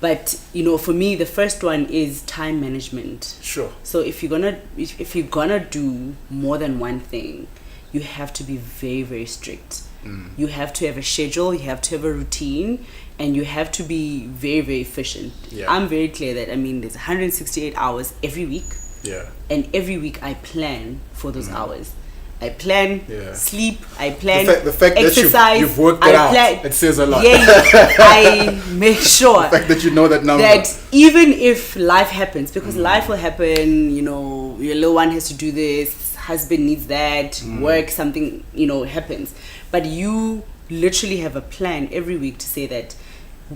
But for me, the first one is time management. Sure. So if you're gonna do more than one thing, you have to be very, very strict. You have to have a schedule, you have to have a routine, and you have to be very, very efficient. Yeah. I'm very clear that there's 168 hours every week. Yeah. And every week I plan for those hours. I plan sleep, I plan the fact exercise. That you've worked it out, it says a lot. Yeah, I make sure the fact that you know that number. That even if life happens, because life will happen, your little one has to do this, husband needs that, work, something, happens. But you literally have a plan every week to say that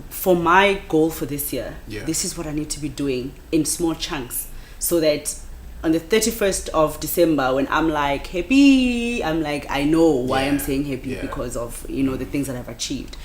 for my goal for this year, this is what I need to be doing in small chunks, so that on the 31st of December, when I'm like happy, I'm like, I know why I'm saying happy, because of the things that I've achieved.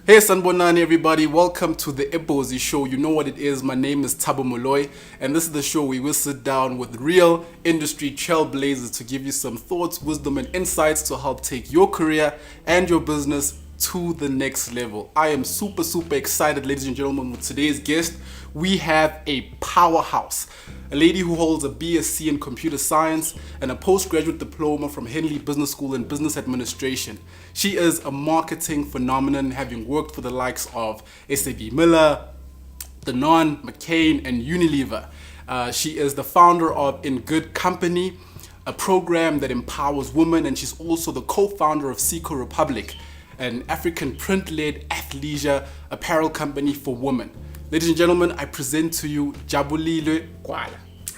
Hey Sanbonani everybody, welcome to the Ebozi Show. You know what it is, my name is Thabo Moloi, and this is the show where we will sit down with real industry trailblazers to give you some thoughts, wisdom and insights to help take your career and your business to the next level. I am super excited, ladies and gentlemen, with today's guest. We have a powerhouse, a lady who holds a BSc in computer science and a postgraduate diploma from Henley Business School in business administration. She is a marketing phenomenon, having worked for the likes of SABmiller, Danone, McCain, and Unilever. She is the founder of In Good Company, a program that empowers women, and she's also the co-founder of Siko Republik, an African print-led athleisure apparel company for women. Ladies and gentlemen, I present to you Jabulile Gwala.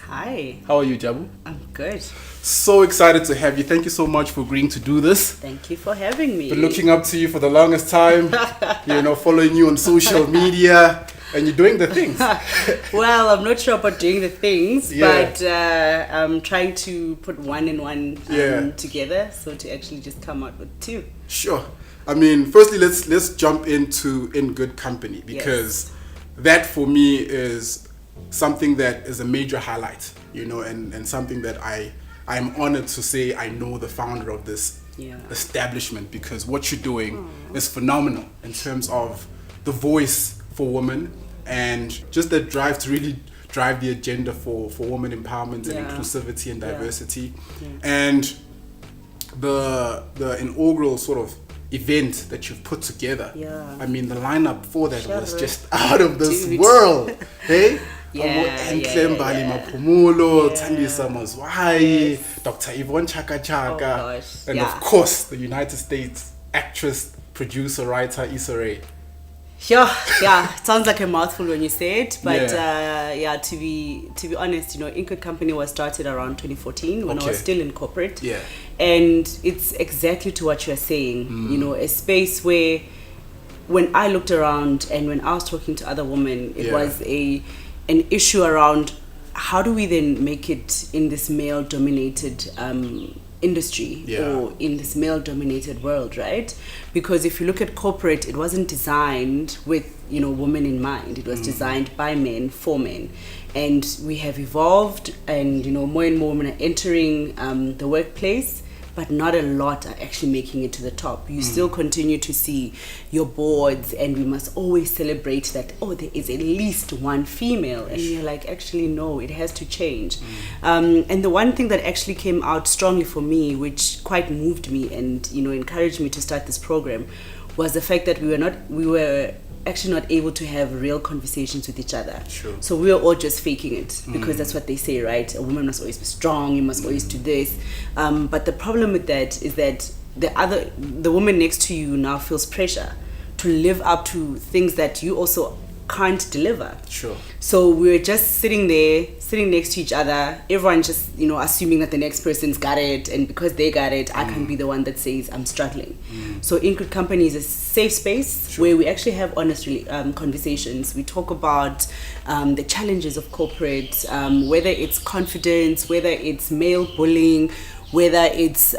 Hi. How are you, Jabu? I'm good. So excited to have you. Thank you so much for agreeing to do this. Thank you for having me. Been looking up to you for the longest time, following you on social media, and you're doing the things. Well, I'm not sure about doing the things, but I'm trying to put one and one together, so to actually just come out with two. Sure. I mean, firstly, let's jump into In Good Company, because that for me is something that is a major highlight, and something that I'm honored to say I know the founder of this establishment, because what you're doing is phenomenal in terms of the voice for women and just that drive to really drive the agenda for women empowerment and inclusivity and diversity. And the inaugural sort of event that you've put together. I mean, the lineup for that was just out of this world. Hey? Mbali Maphumulo, Thandisa Mazwai, Dr. Yvonne Chaka Chaka, and of course the United States actress, producer, writer Issa Rae. It sounds like a mouthful when you say it, but to be honest, In Good Company was started around 2014 when I was still in corporate, and it's exactly to what you're saying. A space where, when I looked around and when I was talking to other women, it was an issue around how do we then make it in this male-dominated industry or in this male-dominated world, right? Because if you look at corporate, it wasn't designed with women in mind. It was designed by men for men, and we have evolved, and more and more women are entering the workplace, but not a lot are actually making it to the top. You still continue to see your boards, and we must always celebrate that, there is at least one female. And you're like, actually, no, it has to change. And the one thing that actually came out strongly for me, which quite moved me and, encouraged me to start this program, was the fact that we were actually not able to have real conversations with each other. Sure. So we were all just faking it, because that's what they say, right? A woman must always be strong, you must always do this. But the problem with that is that the woman next to you now feels pressure to live up to things that you also can't deliver. Sure. So we were just sitting next to each other, everyone just assuming that the next person's got it, and because they got it, I can't be the one that says I'm struggling. So In Good Company is a safe space where we actually have honest conversations. We talk about the challenges of corporate, whether it's confidence, whether it's male bullying, whether it's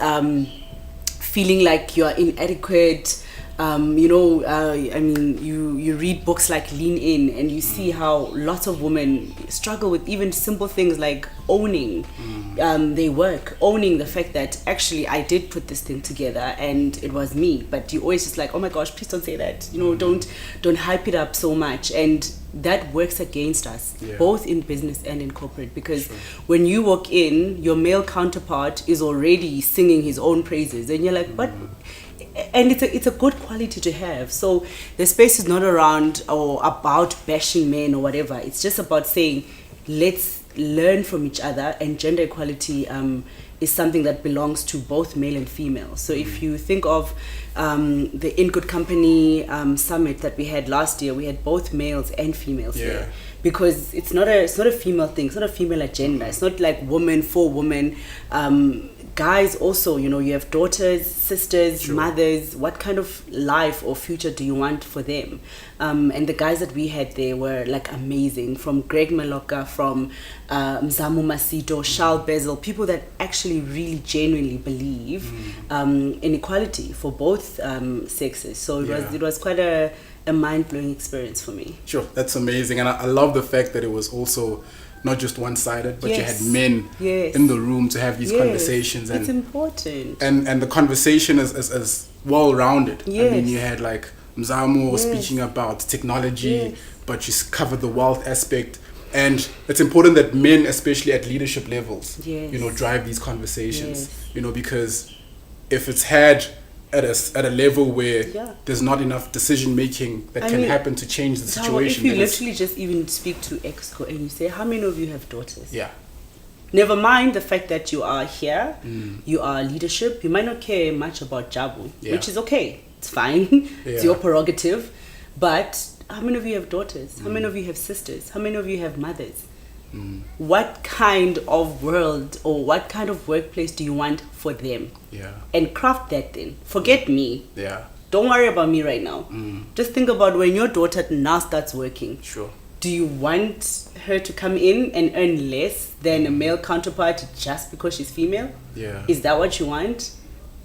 feeling like you're inadequate, I mean, you read books like Lean In, and you see how lots of women struggle with even simple things like owning their work, owning the fact that actually I did put this thing together and it was me. But you always just like, oh my gosh, please don't say that. Don't hype it up so much. And that works against us, both in business and in corporate, because when you walk in, your male counterpart is already singing his own praises, and you're like, what? And it's a good quality to have. So the space is not around or about bashing men or whatever. It's just about saying, let's learn from each other, and gender equality is something that belongs to both male and female. So if you think of the In Good Company summit that we had last year, we had both males and females there, because it's not a female thing, it's not a female agenda, it's not like woman for woman. Guys also, you have daughters, sisters, mothers. What kind of life or future do you want for them? And the guys that we had there were like amazing, from Greg Maloka, from Mzamo Masito, Charles Bezel, people that actually really genuinely believe in equality for both sexes. So it was quite a mind-blowing experience for me. Sure, that's amazing. And I love the fact that it was also not just one-sided, but you had men in the room to have these conversations. And it's important. And the conversation is well-rounded. I mean, you had like Mzamo speaking about technology, but you covered the wealth aspect. And it's important that men, especially at leadership levels, drive these conversations, because if it's had at a level where there's not enough decision making that can happen to change the situation. If you literally just even speak to Exco and you say, how many of you have daughters? Yeah. Never mind the fact that you are here, you are leadership, you might not care much about Jabu, which is okay. It's fine. It's your prerogative. But how many of you have daughters? How many of you have sisters? How many of you have mothers? What kind of world or what kind of workplace do you want for them? And craft that then. Forget me. Don't worry about me right now. Just think about when your daughter now starts working. Do you want her to come in and earn less than a male counterpart just because she's female? Is that what you want?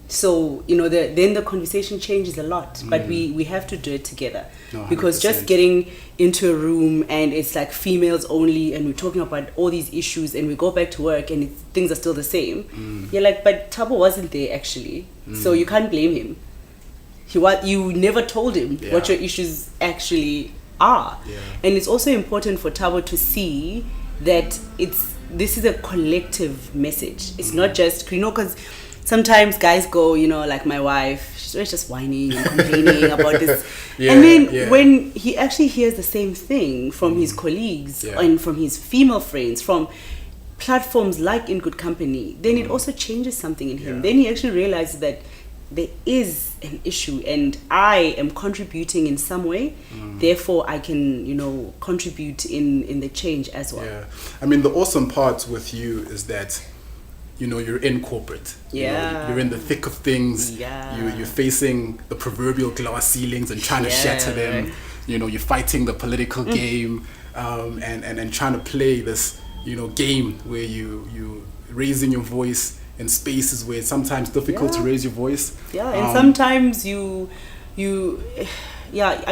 So, then the conversation changes a lot. But we have to do it together. Because just getting into a room and it's like females only and we're talking about all these issues and we go back to work and things are still the same. You're like, but Thabo wasn't there actually. So you can't blame him. You never told him what your issues actually are. And it's also important for Thabo to see that this is a collective message. It's not just, because sometimes guys go, like my wife, she's always just whining and complaining about this. And then when he actually hears the same thing from his colleagues and from his female friends, from platforms like In Good Company, then it also changes something in him. Then he actually realizes that there is an issue and I am contributing in some way. Therefore, I can, contribute in the change as well. I mean, the awesome part with you is that you're in corporate. You're in the thick of things. You're facing the proverbial glass ceilings and trying to shatter them. You're fighting the political game and trying to play this game where you raising your voice in spaces where it's sometimes difficult to raise your voice. And sometimes I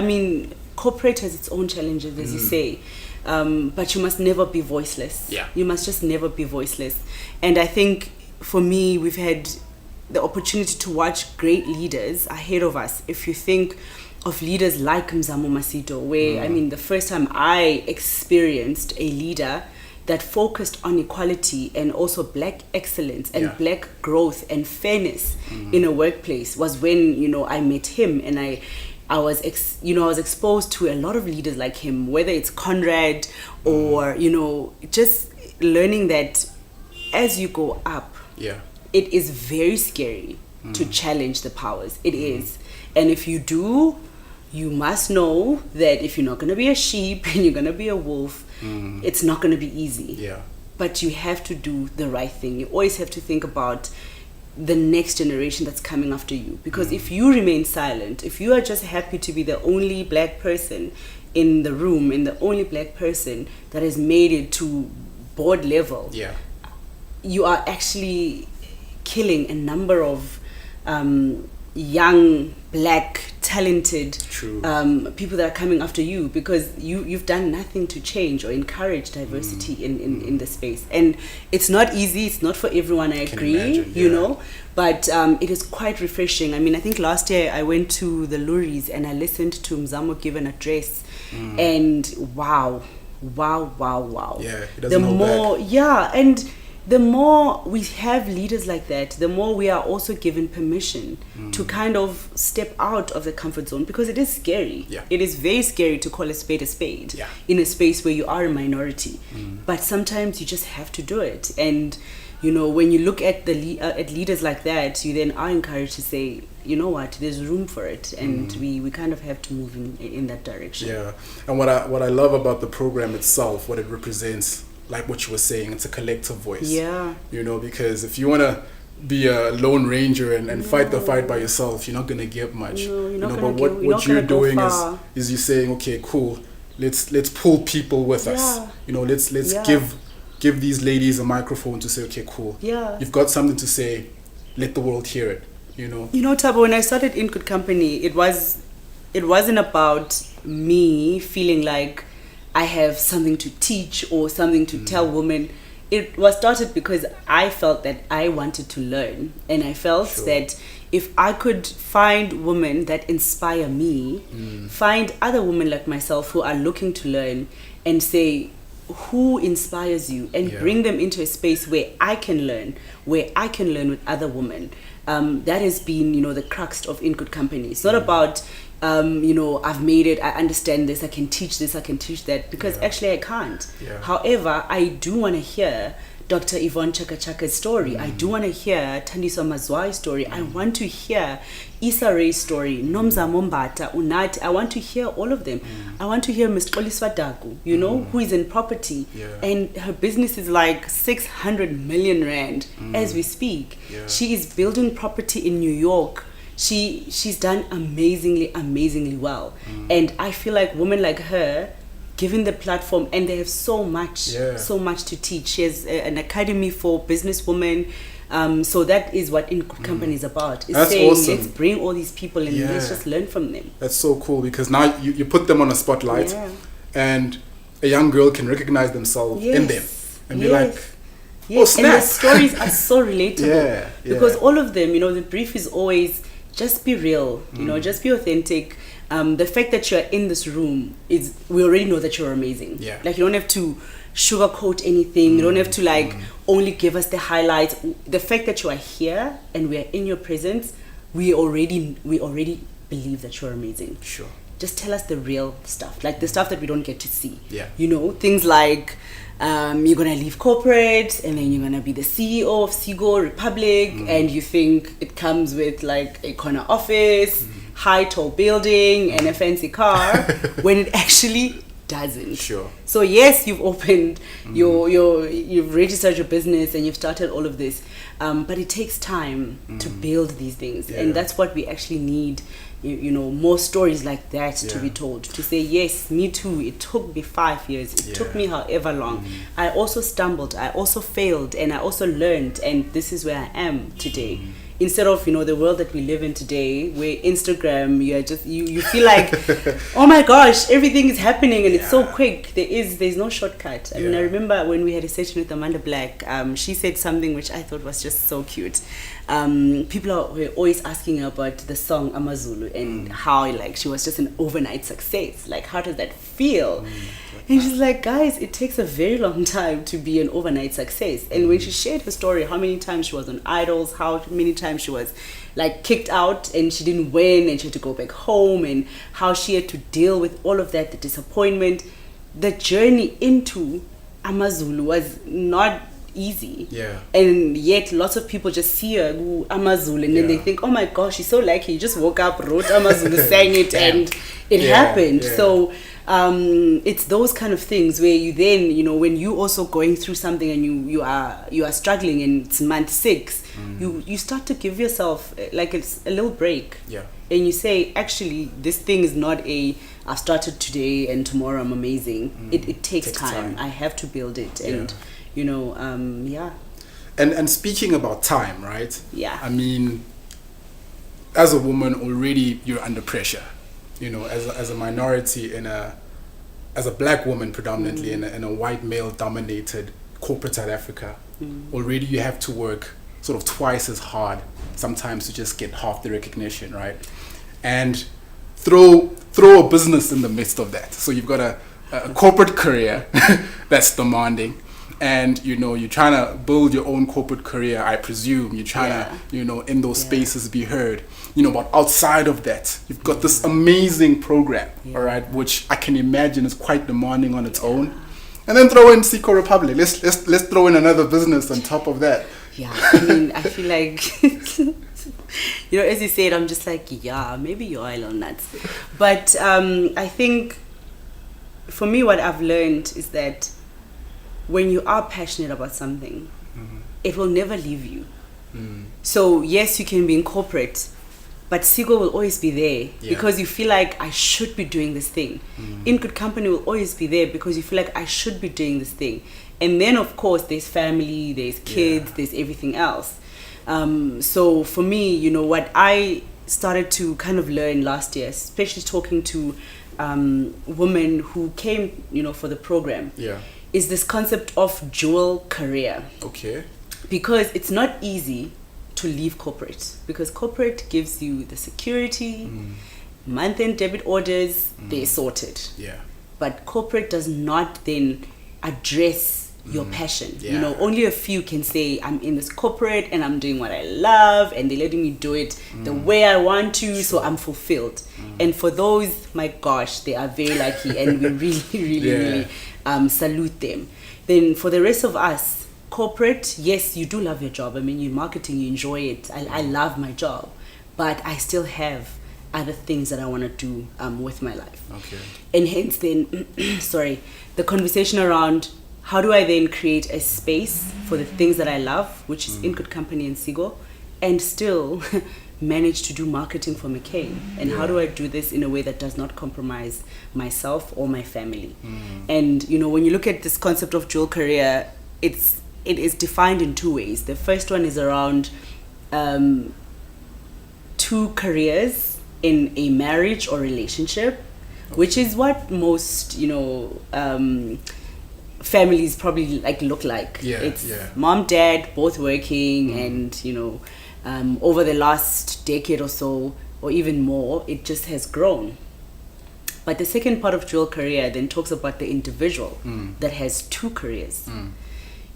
mean, corporate has its own challenges, as you say. But you must never be voiceless. You must just never be voiceless. And I think for me, we've had the opportunity to watch great leaders ahead of us. If you think of leaders like Mzamo Masito, where, I mean, the first time I experienced a leader that focused on equality and also black excellence and black growth and fairness in a workplace was when, I met him and I was exposed to a lot of leaders like him, whether it's Conrad or, just learning that as you go up, it is very scary to challenge the powers. It is. And if you do, you must know that if you're not going to be a sheep and you're going to be a wolf, it's not going to be easy. But you have to do the right thing. You always have to think about the next generation that's coming after you, because if you remain silent, if you are just happy to be the only black person in the room and the only black person that has made it to board level, you are actually killing a number of young black talented people that are coming after you, because you've done nothing to change or encourage diversity in the space. And it's not easy, it's not for everyone, I agree, you know, but it is quite refreshing. I mean, I think last year I went to the Luries and I listened to Mzamo give an address, and wow. Yeah, it doesn't hold back. Yeah, and the more we have leaders like that, the more we are also given permission to kind of step out of the comfort zone, because it is scary. Yeah. It is very scary to call a spade in a space where you are a minority. But sometimes you just have to do it. And, you know, when you look at at leaders like that, you then are encouraged to say, you know what, there's room for it, and we kind of have to move in that direction. Yeah, and what I love about the program itself, what it represents, like what you were saying, it's a collective voice. Yeah. You know, because if you want to be a lone ranger and fight the fight by yourself, you're not going to get much. No, you're not but gonna what you're doing far. is you're saying, okay, cool, let's pull people with us. You know, let's give these ladies a microphone to say, okay, cool. Yeah. You've got something to say, let the world hear it, you know. You know, Thabo, when I started In Good Company, it wasn't about me feeling like I have something to teach or something to tell women. It was started because I felt that I wanted to learn, and I felt that if I could find women that inspire me, find other women like myself who are looking to learn, and say, who inspires you, and bring them into a space where I can learn with other women. That has been, you know, the crux of In Good Company. It's not about you know, I've made it, I understand this, I can teach this, I can teach that, because actually I can't. However, I do want to hear Dr. Yvonne Chakachaka's story. I do want to hear Thandiswa Mazwai's story. I want to hear Issa Ray's story, Nomza Mombata, Unati. I want to hear all of them. I want to hear Ms. Oliswa Dagu, you know, who is in property, and her business is like 600 million rand as we speak. She is building property in New York. She's done amazingly well, and I feel like women like her, given the platform, and they have so much to teach. She has an academy for business women, so that is what In Good Company is about. It's That's saying, awesome. let's bring all these people and let's just learn from them. That's so cool, because now you put them on a spotlight, and a young girl can recognize themselves in them and be like, oh snap. And the stories are so relatable, because all of them, you know, the brief is always, just be real, you know, just be authentic. The fact that you're in this room is, we already know that you're amazing. Like, you don't have to sugarcoat anything. You don't have to like only give us the highlights. The fact that you are here and we are in your presence, we already believe that you're amazing. Sure. Just tell us the real stuff, like the stuff that we don't get to see. Yeah. You know, things like you're gonna leave corporate and then you're gonna be the CEO of Siko Republik, and you think it comes with like a corner office, high tall building, and a fancy car, when it actually doesn't. Sure. So yes, you've opened you've registered your business and you've started all of this, but it takes time to build these things, and that's what we actually need. You know, more stories like that to be told, to say, yes, me too, it took me 5 years, it took me however long, I also stumbled, I also failed, and I also learned, and this is where I am today. Instead of, you know, the world that we live in today, where Instagram, you are just, you feel like, oh my gosh, everything is happening and it's so quick. There's no shortcut. I mean, I remember when we had a session with Amanda Black, she said something which I thought was just so cute. People were always asking her about the song Amazulu and how, like, she was just an overnight success. Like, how does that feel? And she's like, guys, it takes a very long time to be an overnight success. And when she shared her story, how many times she was on Idols, how many times she was like kicked out and she didn't win and she had to go back home, and how she had to deal with all of that, the disappointment, the journey into Amazulu was not easy. And yet lots of people just see her Amazulu and then they think, oh my gosh, she's so lucky, you just woke up, wrote Amazulu, sang it, and it happened. So it's those kind of things where you then, you know, when you also going through something and you are struggling and it's month 6, you start to give yourself like it's a little break, and you say, actually, this thing is not I've started today and tomorrow I'm amazing. It takes time. I have to build it, and you know, And speaking about time, right? Yeah. I mean, as a woman already you're under pressure, you know, as a minority as a black woman predominantly in a white male dominated corporate South Africa. Already you have to work sort of twice as hard sometimes to just get half the recognition, right? And throw a business in the midst of that. So you've got a corporate career that's demanding, and you know you're trying to build your own corporate career. I presume you're trying to, you know, in those spaces be heard. You know, but outside of that, you've got this amazing program, all right, which I can imagine is quite demanding on its own. And then throw in Siko Republik. Let's throw in another business on top of that. Yeah, I mean, I feel like, you know, as you said, I'm just like, yeah, maybe you're oil on nuts. But I think for me, what I've learned is that when you are passionate about something, it will never leave you. So yes, you can be in corporate, but Siko will always be there because you feel like I should be doing this thing. In Good Company will always be there because you feel like I should be doing this thing. And then of course there's family, there's kids, there's everything else. So for me, you know, what I started to kind of learn last year, especially talking to women who came, you know, for the program, is this concept of dual career. Okay. Because it's not easy to leave corporate, because corporate gives you the security, month-end debit orders, they're sorted. Yeah. But corporate does not then address your passion. You know, only a few can say, I'm in this corporate and I'm doing what I love and they're letting me do it the way I want to, so I'm fulfilled. And for those, my gosh, they are very lucky and we really salute them. Then for the rest of us, corporate, yes, you do love your job. I mean, you're marketing, you enjoy it. I love my job, but I still have other things that I want to do with my life. Okay. And hence then, sorry, the conversation around how do I then create a space for the things that I love, which is in Good Company and Siko, and still manage to do marketing for McCain. And how do I do this in a way that does not compromise myself or my family? And, you know, when you look at this concept of dual career, it is defined in two ways. The first one is around two careers in a marriage or relationship, which is what most, you know, families probably look like. It's mom, dad, both working, and, you know, over the last decade or so, or even more, it just has grown. But the second part of dual career then talks about the individual that has two careers.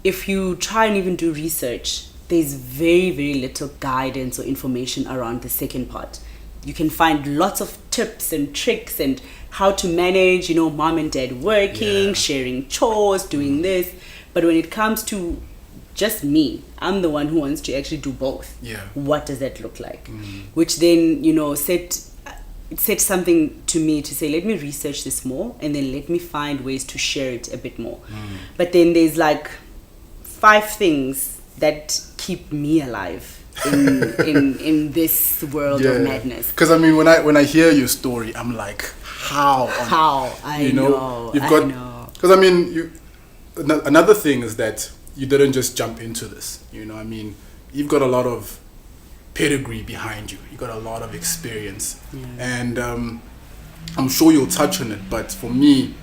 If you try and even do research, there's very, very little guidance or information around the second part. You can find lots of tips and tricks and how to manage, you know, mom and dad working, sharing chores, doing this. But when it comes to just me, I'm the one who wants to actually do both. What does that look like? Which then, you know, it said something to me to say, let me research this more and then let me find ways to share it a bit more. But then there's like 5 things that keep me alive in this world of madness. Because I mean, when I hear your story, I'm like, how I know. Because I mean, another thing is that you didn't just jump into this. You know, I mean, you've got a lot of pedigree behind you. You got a lot of experience, and I'm sure you'll touch on it. But for me,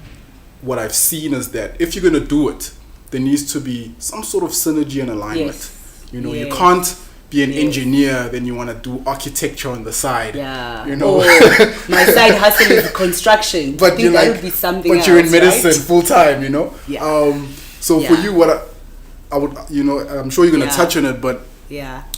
what I've seen is that if you're gonna do it, there needs to be some sort of synergy and alignment. You know, you can't be an engineer, then you want to do architecture on the side. You know, my side hustle is construction. But I think that would be something else, you're in medicine full time. You know. So for you, what I would, you know, I'm sure you're gonna touch on it, but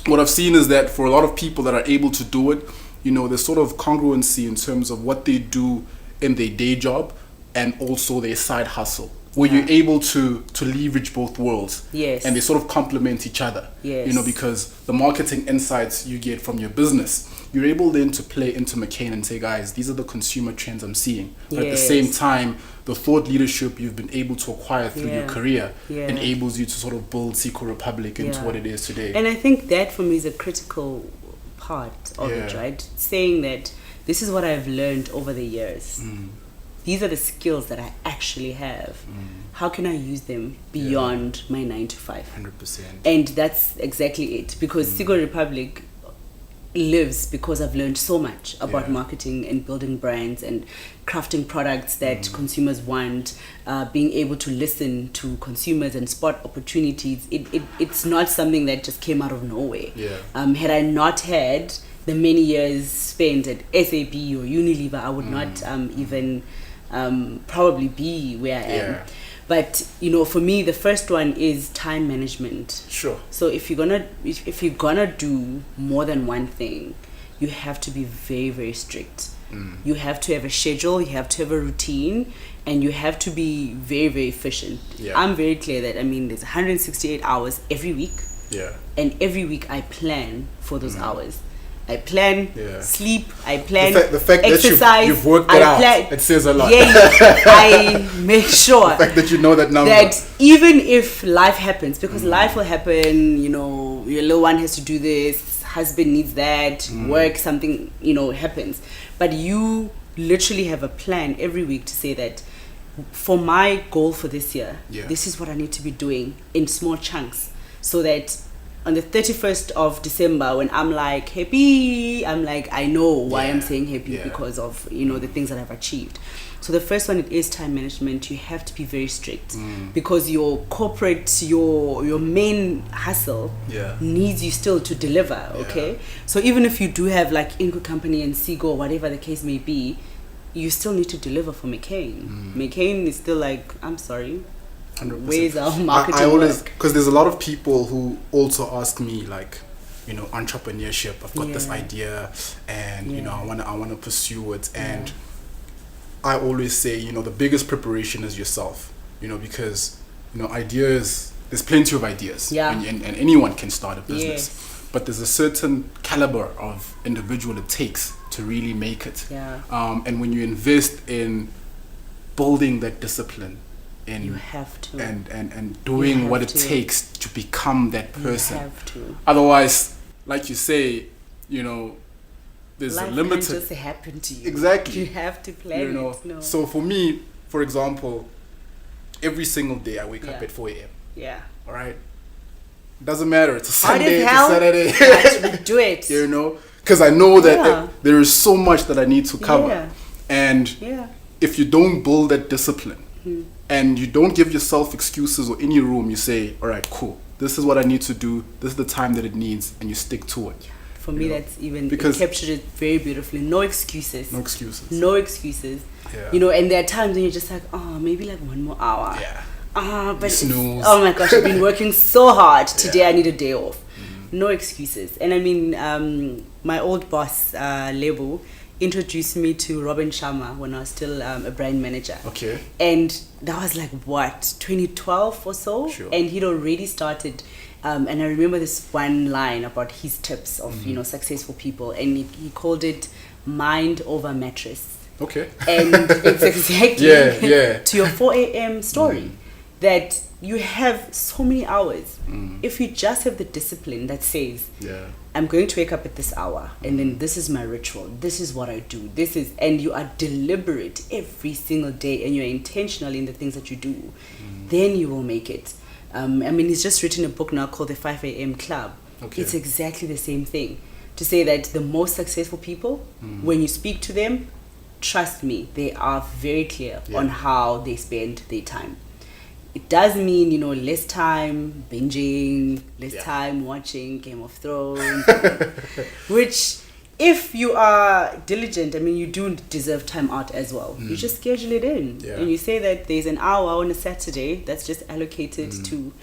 what I've seen is that for a lot of people that are able to do it, you know, there's sort of congruency in terms of what they do in their day job and also their side hustle, where you're able to leverage both worlds. And they sort of complement each other. You know, because the marketing insights you get from your business, you're able then to play into McCain and say, guys, these are the consumer trends I'm seeing. But at the same time, the thought leadership you've been able to acquire through your career enables you to sort of build Siko Republik into what it is today. And I think that for me is a critical part of it, right? Saying that this is what I've learned over the years. These are the skills that I actually have. How can I use them beyond my 9 to 5? 100%. And that's exactly it. Because Siko Republik, lives because I've learned so much about marketing and building brands and crafting products that consumers want, being able to listen to consumers and spot opportunities. It's not something that just came out of nowhere. Had I not had the many years spent at SAB or Unilever, I would not even probably be where I am. But for me, the first one is time management. Sure. So if you're gonna do more than one thing, you have to be very, very strict. You have to have a schedule, you have to have a routine, and you have to be very, very efficient. I'm very clear that there's 168 hours every week. And every week I plan for those hours. I plan sleep, I plan the fact exercise. That you've worked it out, it says a lot. I make sure the fact that you know that number. That even if life happens, because life will happen, your little one has to do this, husband needs that, work, something, happens. But you literally have a plan every week to say that for my goal for this year, this is what I need to be doing in small chunks, so that on the 31st of December, when I'm like happy, I know why I'm saying happy, because of the things that I've achieved. So the first one, it is time management. You have to be very strict, because your corporate, your main hustle needs you still to deliver. Okay, so even if you do have like Inco Company and Siko, whatever the case may be, you still need to deliver for McCain. McCain is still like, I'm sorry, 100%. Where's our marketing I always, work? because there's a lot of people who also ask me like, entrepreneurship. I've got this idea, and I wanna pursue it, and I always say, the biggest preparation is yourself. Because ideas. There's plenty of ideas, and anyone can start a business, but there's a certain caliber of individual it takes to really make it. And when you invest in building that discipline, you have to, and doing what it takes to become that person. You have to. Otherwise, like you say, there's life a limited. can't just happen to you. Exactly. You have to plan it. No. So for me, for example, every single day I wake up at 4 a.m. All right. Doesn't matter. It's a Sunday. It's a Saturday. But do it. Because I know that there is so much that I need to cover, and if you don't build that discipline. And you don't give yourself excuses or any room, you say, all right, cool, this is what I need to do, this is the time that it needs, and you stick to it. For me, that's even, because it captured it very beautifully. No excuses. No excuses. And there are times when you're just like, oh, maybe like one more hour. But snooze. Oh my gosh, I've been working so hard. Today I need a day off. No excuses. And my old boss, Lebo, introduced me to Robin Sharma when I was still a brand manager. Okay. And that was like, 2012 or so? Sure. And he'd already started, and I remember this one line about his tips of, successful people. And he called it mind over mattress. Okay. And it's exactly to your 4 a.m. story. That you have so many hours. If you just have the discipline that says, I'm going to wake up at this hour, and then this is my ritual, this is what I do, and you are deliberate every single day, and you're intentional in the things that you do, then you will make it. He's just written a book now called The 5 a.m. Club. It's exactly the same thing. To say that the most successful people, when you speak to them, trust me, they are very clear on how they spend their time. It does mean, less time binging, less time watching Game of Thrones, which, if you are diligent, you do deserve time out as well. You just schedule it in, and you say that there's an hour on a Saturday that's just allocated to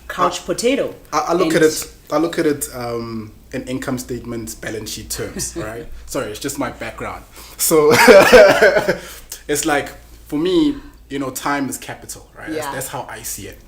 couch potato. I look at it in income statement, balance sheet terms, right? Sorry, it's just my background. So it's like, for me, time is capital, right? That's how I see it.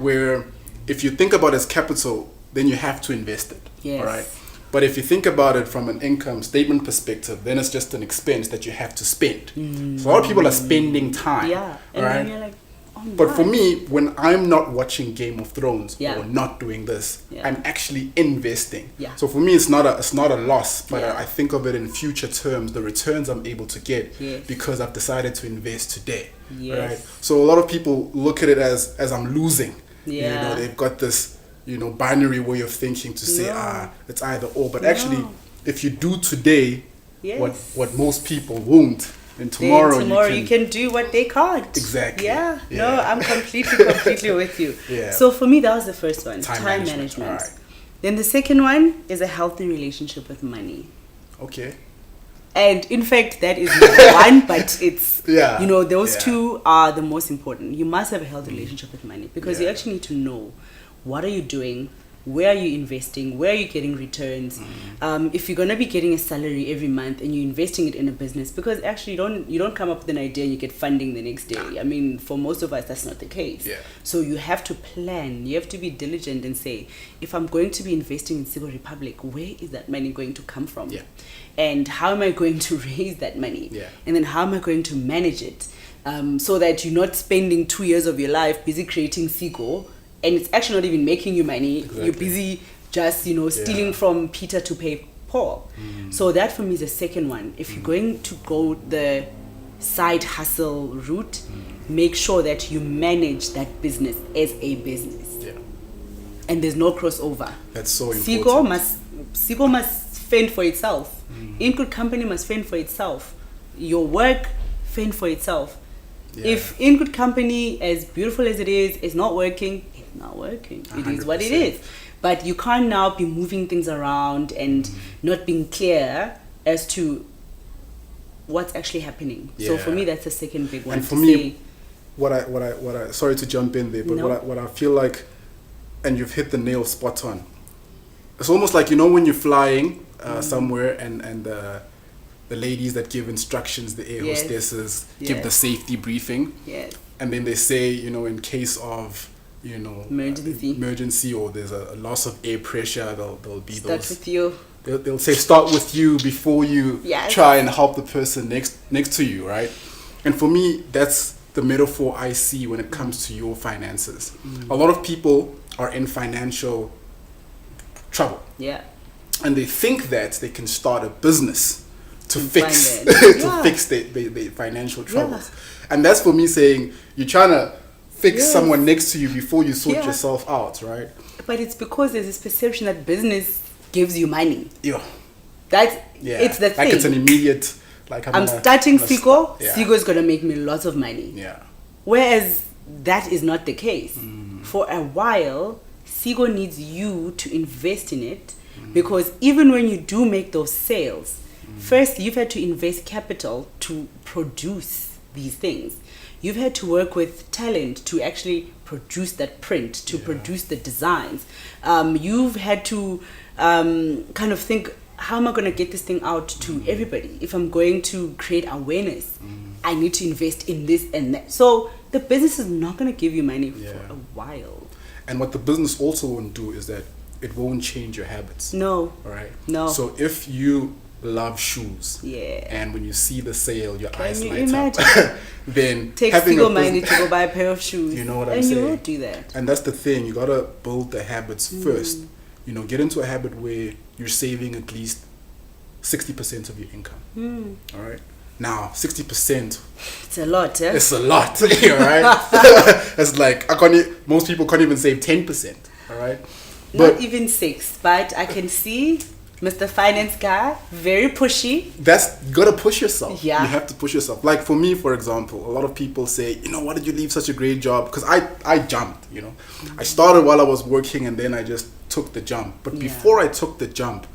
Where if you think about it as capital, then you have to invest it. All right. But if you think about it from an income statement perspective, then it's just an expense that you have to spend. So a lot of people are spending time. And then you're like, oh my but for me, when I'm not watching Game of Thrones or not doing this, I'm actually investing. So for me, it's not a loss, but I think of it in future terms, the returns I'm able to get because I've decided to invest today. Right? So a lot of people look at it as I'm losing. They've got this binary way of thinking to say it's either or, but actually if you do today Yes. what most people won't, and tomorrow you can do what they can't. Exactly. Yeah. No, I'm completely with you. Yeah. So for me, that was the first one, time management. management. All right. Then the second one is a healthy relationship with money. Okay. And in fact, that is number one, but it's, Yeah. those two are the most important. You must have a healthy relationship with money because you actually need to know, what are you doing? Where are you investing? Where are you getting returns? If you're going to be getting a salary every month and you're investing it in a business, because actually you don't come up with an idea and you get funding the next day. I mean, for most of us, that's not the case. Yeah. So you have to plan. You have to be diligent and say, if I'm going to be investing in Siko Republik, where is that money going to come from? Yeah. And how am I going to raise that money? Yeah. And then how am I going to manage it? So that you're not spending 2 years of your life busy creating Siko, and it's actually not even making you money. Exactly. You're busy just, stealing from Peter to pay Paul. So that for me is the second one. If you're going to go the side hustle route, make sure that you manage that business as a business. Yeah. And there's no crossover. That's so important. Siko must fend for itself. Input company must fend for itself. Your work fend for itself. Yeah. If Input company, as beautiful as it is not working, it's not working. It is what it 100%. is. But you can't now be moving things around and not being clear as to what's actually happening. So for me, that's the second big one. And for me, what I sorry to jump in there, but No. what I feel like, and you've hit the nail spot on. It's almost like, when you're flying somewhere and the ladies that give instructions, the air hostesses give the safety briefing. Yes. And then they say, in case of, emergency or there's a loss of air pressure, there'll be Start those. with you. They'll say start with you before you Yes. try and help the person next to you, right? And for me, that's the metaphor I see when it comes to your finances. A lot of people are in financial trouble. Yeah. And they think that they can start a business to And fix find it. to Yeah. fix their financial troubles. And that's for me saying you're trying to fix someone next to you before you sort yourself out, right? But it's because there's this perception that business gives you money. Yeah. It's the thing. Like it's an immediate, like I'm starting Siko. Yeah. Siko is going to make me lots of money. Yeah. Whereas that is not the case. For a while, Siko needs you to invest in it because even when you do make those sales, first you've had to invest capital to produce these things. You've had to work with talent to actually produce that print, to produce the designs. You've had to kind of think, how am I going to get this thing out to everybody? If I'm going to create awareness, I need to invest in this and that. So the business is not going to give you money for a while. And what the business also won't do is that it won't change your habits. No. All right? No. So if you love shoes, and when you see the sale, your eyes light up, then take Siko money to go buy a pair of shoes. You know what I'm saying? And you will do that. And that's the thing. You got to build the habits first. Get into a habit where you're saving at least 60% of your income. All right? Now, 60%. It's a lot, eh? It's a lot, all right? It's like, most people can't even save 10%, all right? Not even 6, but I can see Mr. Finance guy, very pushy. You gotta push yourself. Yeah. You have to push yourself. Like for me, for example, a lot of people say, why did you leave such a great job? Because I jumped, I started while I was working and then I just took the jump. But before I took the jump,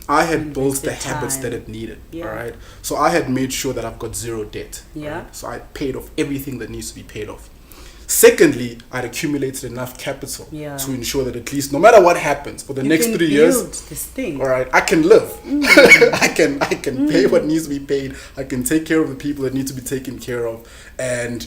I had built the habits that it needed. All right. So I had made sure that I've got zero debt. Yeah. Right? So I paid off everything that needs to be paid off. Secondly, I'd accumulated enough capital to ensure that at least no matter what happens for the next 3 years, this thing. all right, I can live. I can pay what needs to be paid. I can take care of the people that need to be taken care of, and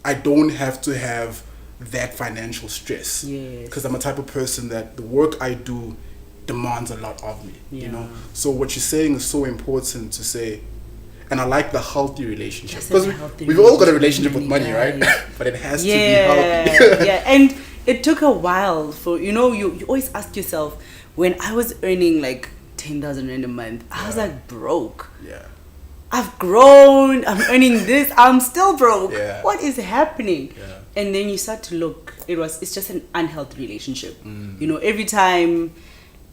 I don't have to have that financial stress. Because I'm a type of person that the work I do demands a lot of me. So what you're saying is so important to say. And I like the healthy relationship. Because we've all got a relationship with money, right? But it has to be healthy. And it took a while for, you always ask yourself, when I was earning like 10,000 Rand a month, I was like broke. Yeah. I've grown, I'm earning this, I'm still broke. Yeah. What is happening? Yeah. And then you start to look, it's just an unhealthy relationship. Every time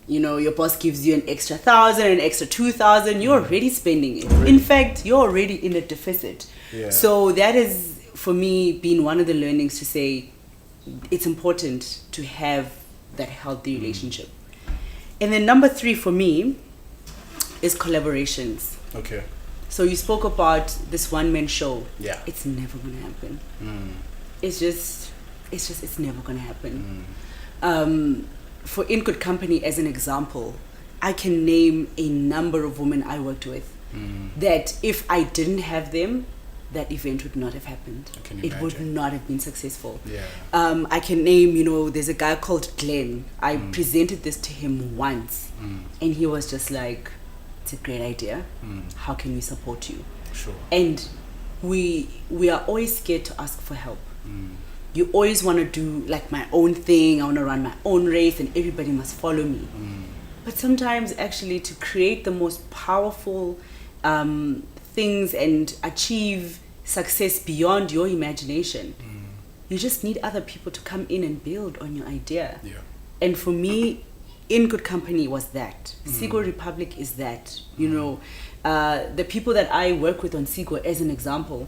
your boss gives you an extra 1,000, an extra 2,000, you're already spending it. In fact, you're already in a deficit. Yeah. So that is, for me, been one of the learnings to say it's important to have that healthy relationship. And then number 3 for me is collaborations. Okay. So you spoke about this one-man show. Yeah. It's never going to happen. It's never going to happen. For In Good Company, as an example, I can name a number of women I worked with that if I didn't have them, that event would not have happened. It would not have been successful. Yeah. I can name, there's a guy called Glenn. I presented this to him once, and he was just like, it's a great idea. How can we support you? Sure. And we are always scared to ask for help. You always want to do like my own thing. I want to run my own race and everybody must follow me. But sometimes actually to create the most powerful things and achieve success beyond your imagination, you just need other people to come in and build on your idea. Yeah. And for me, In Good Company was that. Siko Republik is that. The people that I work with on Siko, as an example,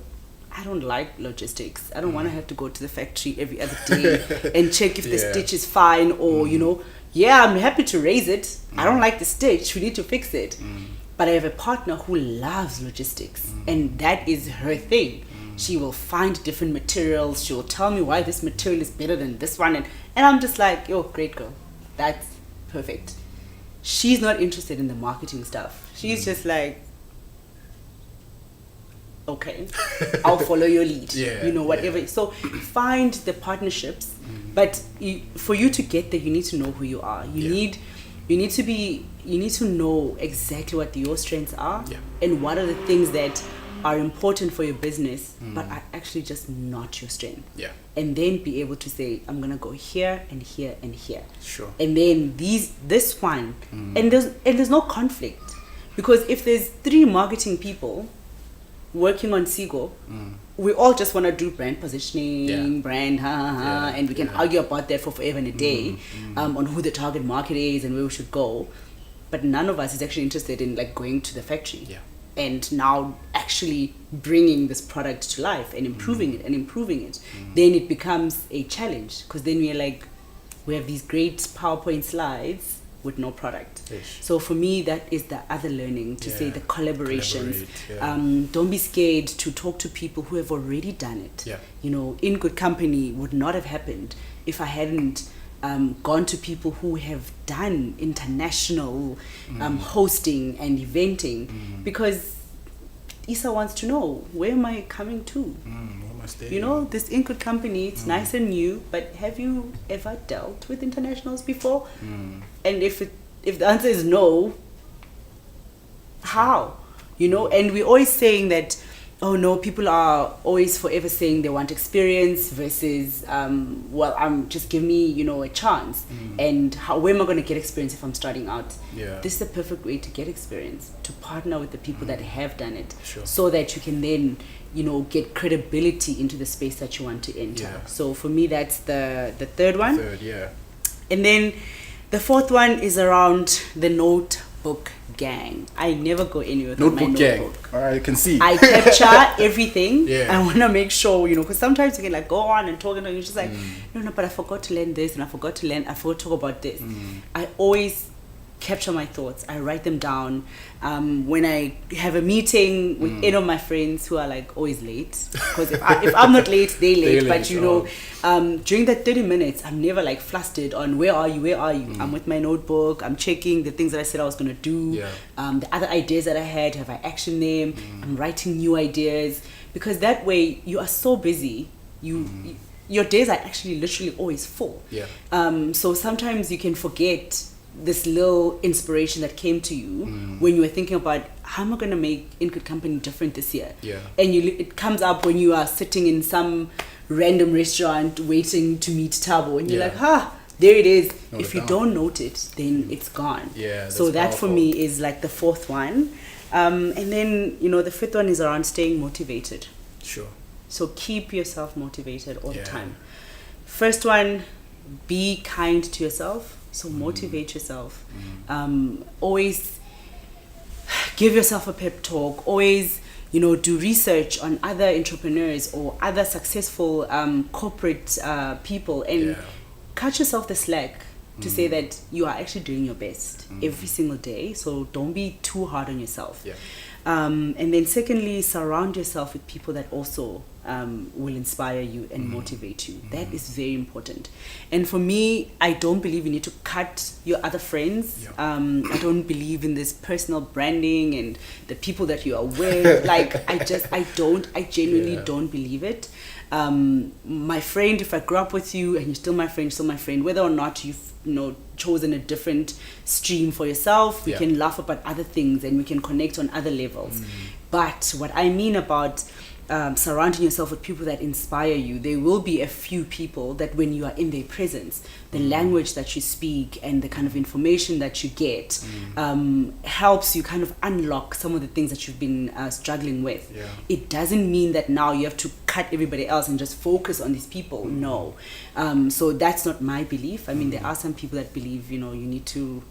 I don't like logistics. I don't want to have to go to the factory every other day and check if the stitch is fine or, I'm happy to raise it. I don't like the stitch. We need to fix it. But I have a partner who loves logistics and that is her thing. She will find different materials. She will tell me why this material is better than this one. And I'm just like, yo, great girl. That's perfect. She's not interested in the marketing stuff. She's just like, okay, I'll follow your lead. Whatever. Yeah. So find the partnerships, but for you to get there, you need to know who you are. You need to know exactly what your strengths are and what are the things that are important for your business, but are actually just not your strength. Yeah. And then be able to say, I'm gonna go here and here and here. Sure. And then this one, and there's no conflict, because if there's 3 marketing people working on Siko, we all just want to do brand positioning, brand, and we can argue about that for forever and a day, on who the target market is and where we should go. But none of us is actually interested in like going to the factory and now actually bringing this product to life and improving it. Then it becomes a challenge, because then we're like, we have these great PowerPoint slides with no product. So for me, that is the other learning, to say the collaborations. Don't be scared to talk to people who have already done it. In Good Company would not have happened if I hadn't gone to people who have done international hosting and eventing, because Isa wants to know, where am I coming to? Where am I staying? This In Good Company, it's nice and new, but have you ever dealt with internationals before? And if the answer is no, how? And we're always saying that, oh no, people are always forever saying they want experience versus, just give me, a chance. And where am I going to get experience if I'm starting out? This is the perfect way to get experience, to partner with the people that have done it, so that you can then, get credibility into the space that you want to enter. So for me, that's the third one. And then the fourth one is around the notebook gang. I never go anywhere with my notebook. Gang. All right, I can see. I capture everything. I want to make sure, because sometimes you can like go on and talk and you're just like, no, but I forgot to learn this and I forgot to talk about this. I always capture my thoughts. I write them down. When I have a meeting with any of my friends who are like always late, because if I'm not late, they're late. But during that 30 minutes, I'm never like flustered on where are you? I'm with my notebook. I'm checking the things that I said I was going to do. The other ideas that I had, have I actioned them? I'm writing new ideas, because that way you are so busy. Your days are actually literally always full. So sometimes you can forget this little inspiration that came to you when you were thinking about, how am I going to make In Good Company different this year? And it comes up when you are sitting in some random restaurant waiting to meet Thabo, and you're like, there it is. If you don't note it, then it's gone. So that powerful. For me is like the fourth one. And then, the fifth one is around staying motivated. So keep yourself motivated all the time. First one, be kind to yourself. So motivate yourself. Always give yourself a pep talk. Always, do research on other entrepreneurs or other successful corporate people, and cut yourself the slack to say that you are actually doing your best every single day. So don't be too hard on yourself. Yeah. And then secondly, surround yourself with people that also will inspire you and motivate you. That is very important. And for me, I don't believe you need to cut your other friends. Yeah. I don't believe in this personal branding and the people that you are with. Like, I genuinely don't believe it. My friend, if I grew up with you and you're still my friend, whether or not you've chosen a different stream for yourself, we can laugh about other things and we can connect on other levels. But what I mean about surrounding yourself with people that inspire you, there will be a few people that when you are in their presence, the language that you speak and the kind of information that you get helps you kind of unlock some of the things that you've been struggling with. It doesn't mean that now you have to cut everybody else and just focus on these people. No. So that's not my belief. I mean, there are some people that believe, you need to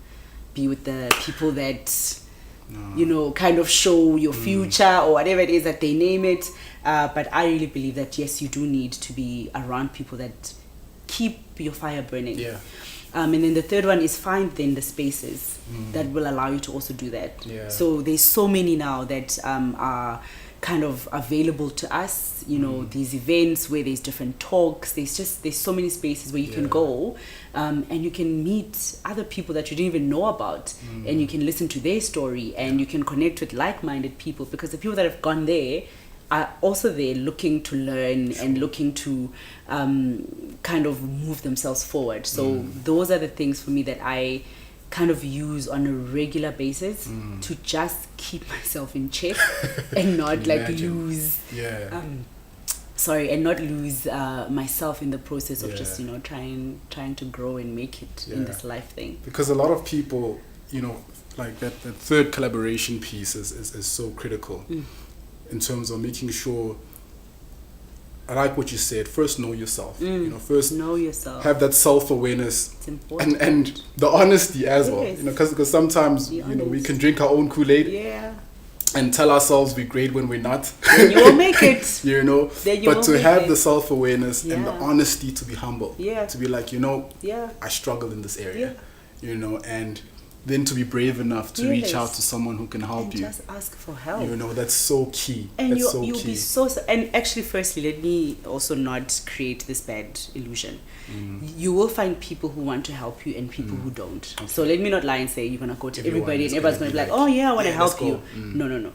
be with the people that kind of show your future or whatever it is that they name it. But I really believe that, yes, you do need to be around people that keep your fire burning. And then the third one is find then the spaces that will allow you to also do that. So there's so many now that are kind of available to us, these events where there's different talks, there's so many spaces where you can go and you can meet other people that you didn't even know about, and you can listen to their story and you can connect with like-minded people, because the people that have gone there are also there looking to learn and looking to kind of move themselves forward. So those are the things for me that I kind of use on a regular basis to just keep myself in check and not lose myself in the process of just trying to grow and make it in this life thing. Because a lot of people, like that third collaboration piece is so critical in terms of making sure. I like what you said. First, know yourself. First know yourself. Have that self-awareness. It's important. And the honesty as well. Because sometimes we can drink our own Kool-Aid. And tell ourselves we're great when we're not. Then you will make it. But to have the self-awareness and the honesty to be humble. To be like, I struggle in this area. And then to be brave enough to reach out to someone who can help you. Just ask for help. That's so key. And you'll be so. And actually, firstly, let me also not create this bad illusion. You will find people who want to help you and people who don't. Okay. So let me not lie and say you're gonna go to everybody and everyone's gonna be like, oh yeah, I want to help you. No.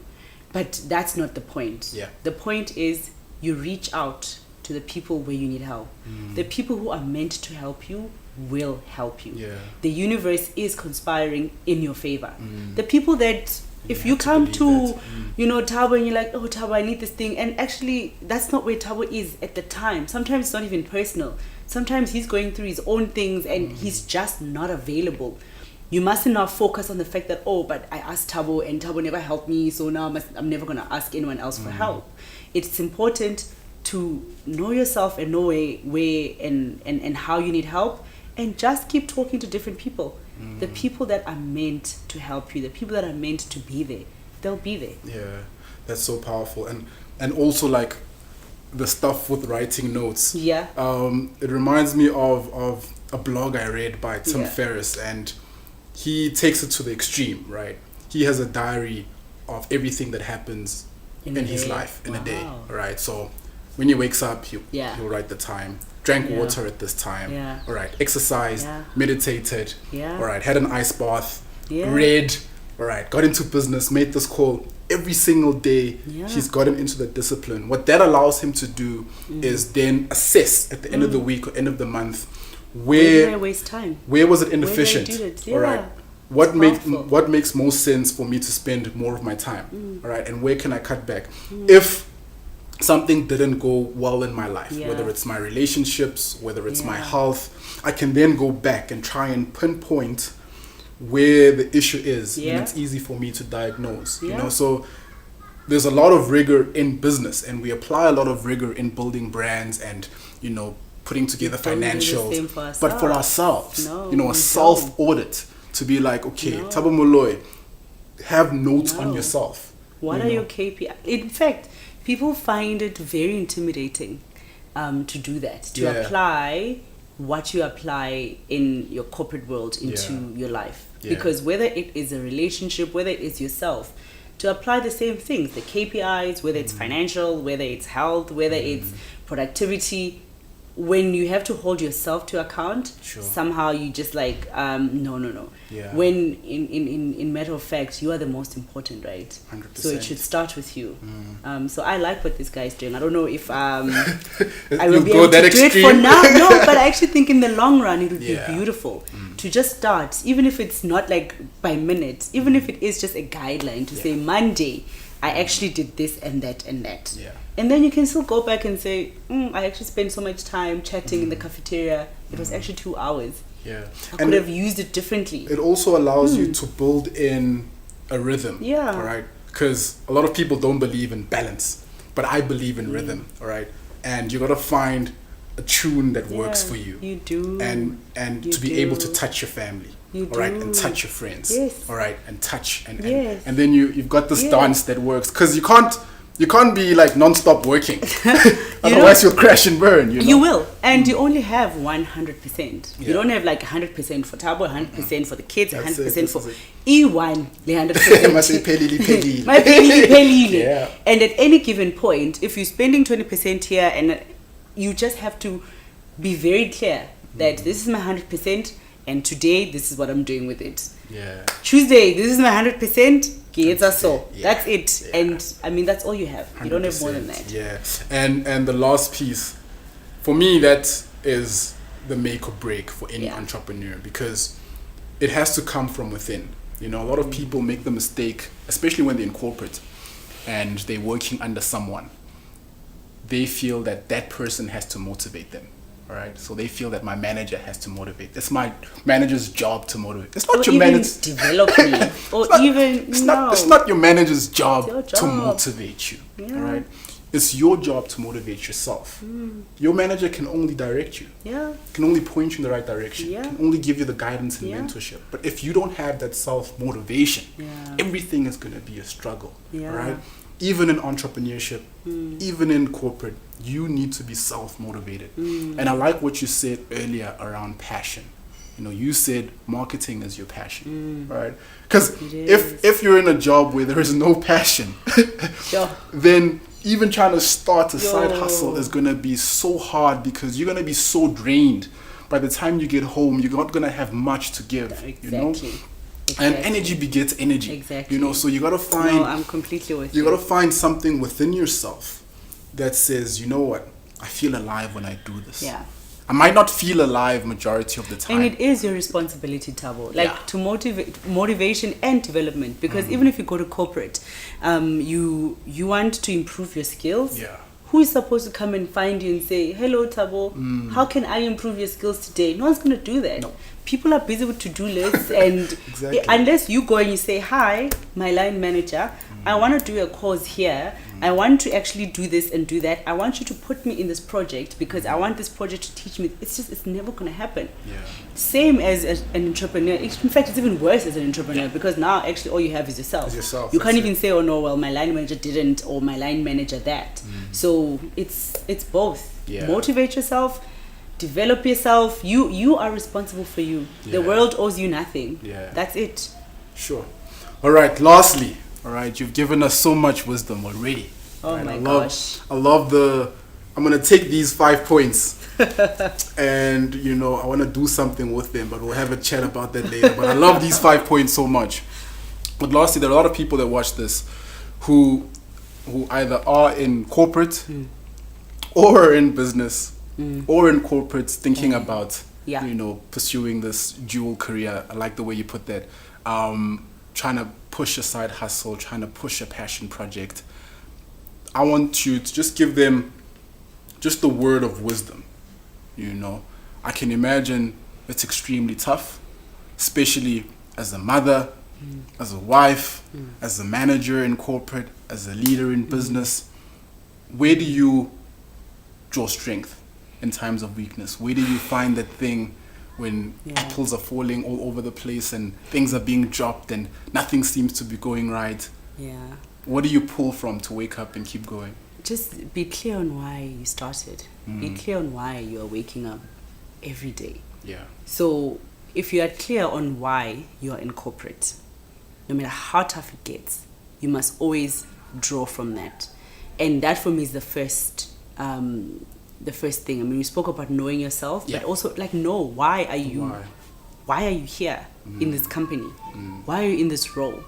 But that's not the point. The point is you reach out to the people where you need help. The people who are meant to help you will help you. The universe is conspiring in your favor. The people that if you come to Thabo and you're like, oh Thabo, I need this thing, and actually that's not where Thabo is at the time. Sometimes it's not even personal. Sometimes he's going through his own things and he's just not available. You mustn't now focus on the fact that, oh, but I asked Thabo and Thabo never helped me, so now I'm never going to ask anyone else for help. It's important to know yourself and know where and how you need help, and just keep talking to different people. The people that are meant to help you, the people that are meant to be there, they'll be there. Yeah, that's so powerful. And also like the stuff with writing notes. It reminds me of a blog I read by Tim Ferriss, and he takes it to the extreme, right? He has a diary of everything that happens in his life in a day, right? So when he wakes up, he'll write the time. Drank water at this time. All right. Exercised, meditated. All right. Had an ice bath. Read. All right. Got into business. Made this call. Every single day, he's gotten into the discipline. What that allows him to do is then assess at the end of the week or end of the month where did I waste time? Where was it inefficient? All right. What makes most sense for me to spend more of my time? All right. And where can I cut back? If something didn't go well in my life, whether it's my relationships, whether it's my health, I can then go back and try and pinpoint where the issue is, and it's easy for me to diagnose. So there's a lot of rigor in business, and we apply a lot of rigor in building brands and putting together financials, but for ourselves, no, a self audit to be like, okay, Thabo Moloi, have notes on yourself. What are your KPI? In fact, people find it very intimidating to do that, to apply what you apply in your corporate world into your life. Because whether it is a relationship, whether it is yourself, to apply the same things, the KPIs, whether it's financial, whether it's health, whether it's productivity, when you have to hold yourself to account, somehow you just like, no. Yeah. When in matter of fact, you are the most important, right? 100%. So it should start with you. So I like what this guy is doing. I don't know if I will be able to do it for now. No, but I actually think in the long run, it would be beautiful to just start, even if it's not like by minutes, even if it is just a guideline to say Monday, I actually did this and that and that. Yeah. And then you can still go back and say, I actually spent so much time chatting in the cafeteria. It was actually 2 hours. Yeah. I could have used it differently. It also allows you to build in a rhythm. Yeah. All right. Because a lot of people don't believe in balance, but I believe in rhythm. All right. And you got to find a tune that works for you. You do. And to be able to touch your family. You all right, do. and touch your friends. Yes. All right, and touch and then then you've got this dance that works, because you can't be like non-stop working. Otherwise you'll crash and burn. You will, and you only have 100%. You don't have like 100% for Thabo, 100% for the kids, 100% for E1, 100%. My pelile. And at any given point, if you're spending 20% here, and you just have to be very clear that this is my 100%. And today, this is what I'm doing with it. Yeah. Tuesday, this is my 100%. That's it. Yeah. And I mean, that's all you have. You don't have more than that. Yeah. And the last piece, for me, that is the make or break for any entrepreneur, because it has to come from within. A lot of people make the mistake, especially when they're in corporate and they're working under someone. They feel that that person has to motivate them. All right, so they feel that my manager has to motivate. It's my manager's job to motivate. It's not your manager's develop me, it's not your manager's job to motivate you. Yeah. All right, it's your job to motivate yourself. Your manager can only direct you. Yeah, can only point you in the right direction. Yeah. Can only give you the guidance and mentorship. But if you don't have that self motivation, everything is going to be a struggle. Yeah. All right. Even in entrepreneurship, even in corporate, you need to be self-motivated. And I like what you said earlier around passion. You said marketing is your passion, right? Because if you're in a job where there is no passion, then even trying to start a side hustle is going to be so hard, because you're going to be so drained. By the time you get home, you're not going to have much to give, Exactly. And energy begets energy. Exactly. So you gotta find. No, I'm completely with you. You gotta find something within yourself that says, you know what, I feel alive when I do this. Yeah. I might not feel alive majority of the time. And it is your responsibility, Thabo, to motivate, motivation and development. Because even if you go to corporate, you want to improve your skills. Yeah. Who is supposed to come and find you and say, hello, Thabo, how can I improve your skills today? No one's going to do that. No. People are busy with to-do lists, and unless you go and you say, hi, my line manager, I want to do a course here. I want to actually do this and do that. I want you to put me in this project because I want this project to teach me. It's never going to happen. Yeah. Same as an entrepreneur. In fact, it's even worse as an entrepreneur, because now actually all you have is yourself. You can't even say, oh no, well, my line manager didn't, or my line manager that. So it's both. Yeah. Motivate yourself, develop yourself. You are responsible for you. The world owes you nothing. That's it. Sure. All right, lastly, all right, you've given us so much wisdom already. Oh my gosh. I'm going to take these 5 points and, I want to do something with them, but we'll have a chat about that later. But I love these 5 points so much. But lastly, there are a lot of people that watch this who either are in corporate or in business or in corporate thinking about, pursuing this dual career. I like the way you put that. Trying to push a side hustle, trying to push a passion project. I want you to just give them just the word of wisdom. I can imagine it's extremely tough, especially as a mother, as a wife, as a manager in corporate, as a leader in business. Where do you draw strength? in times of weakness? Where do you find that thing when apples are falling all over the place and things are being dropped and nothing seems to be going right? Yeah. What do you pull from to wake up and keep going? Just be clear on why you started. Be clear on why you are waking up every day. Yeah. So if you are clear on why you are in corporate, no matter how tough it gets, you must always draw from that. And that for me is the first thing. I mean, we spoke about knowing yourself, but also like know why are you here in this company? Why are you in this role?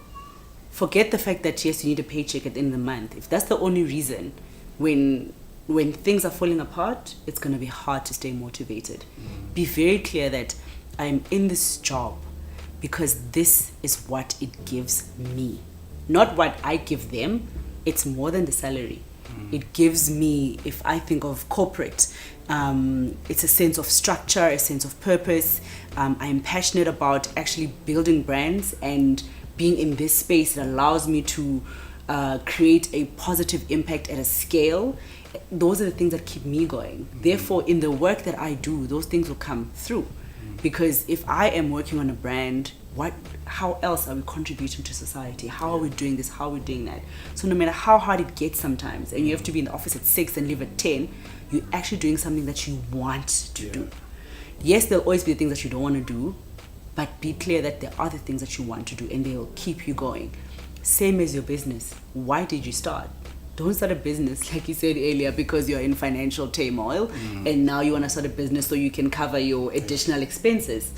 Forget the fact that yes, you need a paycheck at the end of the month. If that's the only reason, when things are falling apart, it's going to be hard to stay motivated. Be very clear that I'm in this job because this is what it gives me, not what I give them. It's more than the salary. It gives me, if I think of corporate, it's a sense of structure, a sense of purpose. I'm passionate about actually building brands and being in this space that allows me to create a positive impact at a scale. Those are the things that keep me going. Therefore, in the work that I do, those things will come through. Because if I am working on a brand, how else are we contributing to society? How are we doing this? How are we doing that? So no matter how hard it gets sometimes, and you have to be in the office at 6 and leave at 10, you're actually doing something that you want to do. Yes, there'll always be things that you don't want to do, but be clear that there are the things that you want to do and they'll keep you going. Same as your business. Why did you start? Don't start a business, like you said earlier, because you're in financial turmoil and now you want to start a business so you can cover your additional expenses.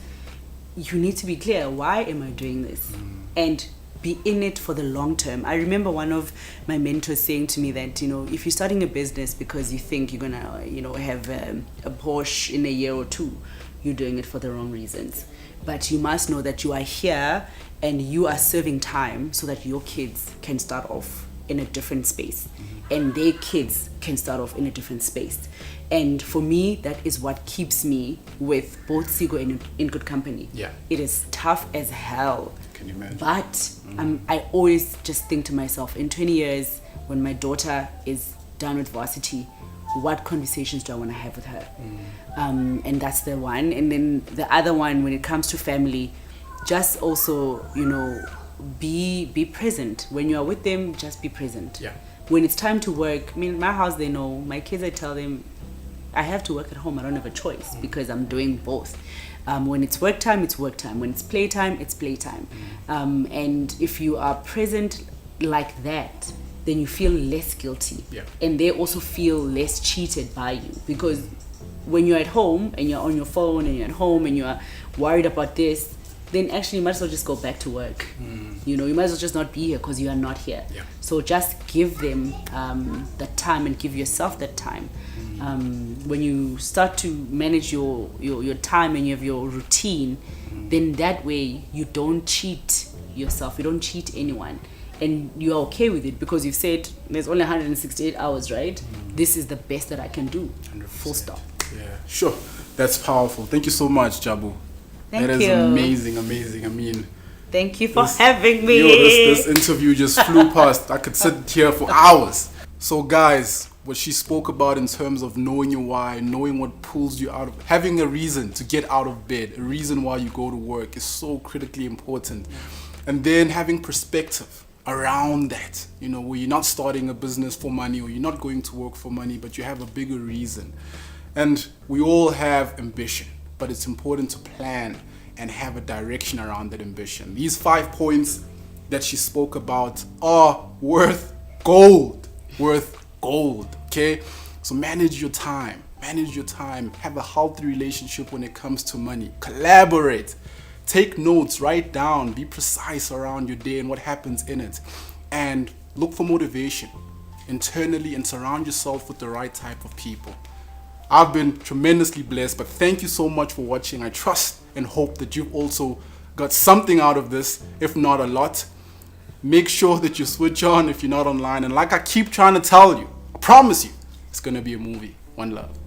You need to be clear, why am I doing this? And be in it for the long term. I remember one of my mentors saying to me that, if you're starting a business because you think you're going to, have a Porsche in a year or two, you're doing it for the wrong reasons. But you must know that you are here and you are serving time so that your kids can start off in a different space and their kids can start off in a different space. And for me, that is what keeps me with both Siko and In Good Company. Yeah. It is tough as hell. Can you imagine? But I always just think to myself, in 20 years, when my daughter is done with varsity, what conversations do I want to have with her? And that's the one. And then the other one, when it comes to family, just also, be present. When you are with them, just be present. Yeah. When it's time to work, I mean, my house, they know. My kids, I tell them, I have to work at home. I don't have a choice because I'm doing both. When it's work time, it's work time. When it's playtime, it's playtime. And if you are present like that, then you feel less guilty. Yeah. And they also feel less cheated by you. Because when you're at home and you're on your phone and you're at home and you're worried about this, then actually you might as well just go back to work. You might as well just not be here because you are not here. Yeah. So just give them that time and give yourself that time. When you start to manage your time and you have your routine, then that way you don't cheat yourself, you don't cheat anyone. And you're okay with it because you've said there's only 168 hours, right? This is the best that I can do. 100%. Full stop. Yeah, sure. That's powerful. Thank you so much, Jabu. Thank that you. is amazing. I mean, thank you for having me. This interview just flew past. I could sit here for hours. So guys, what she spoke about in terms of knowing your why, knowing what pulls you out of, having a reason to get out of bed, a reason why you go to work is so critically important. And then having perspective around that, where you're not starting a business for money or you're not going to work for money, but you have a bigger reason. And we all have ambition, but it's important to plan and have a direction around that ambition. These 5 points that she spoke about are worth gold, okay? So manage your time, have a healthy relationship when it comes to money, collaborate, take notes, write down, be precise around your day and what happens in it, and look for motivation internally and surround yourself with the right type of people. I've been tremendously blessed, but thank you so much for watching. I trust and hope that you've also got something out of this, if not a lot. Make sure that you switch on if you're not online. And like I keep trying to tell you, I promise you, it's going to be a movie. One love.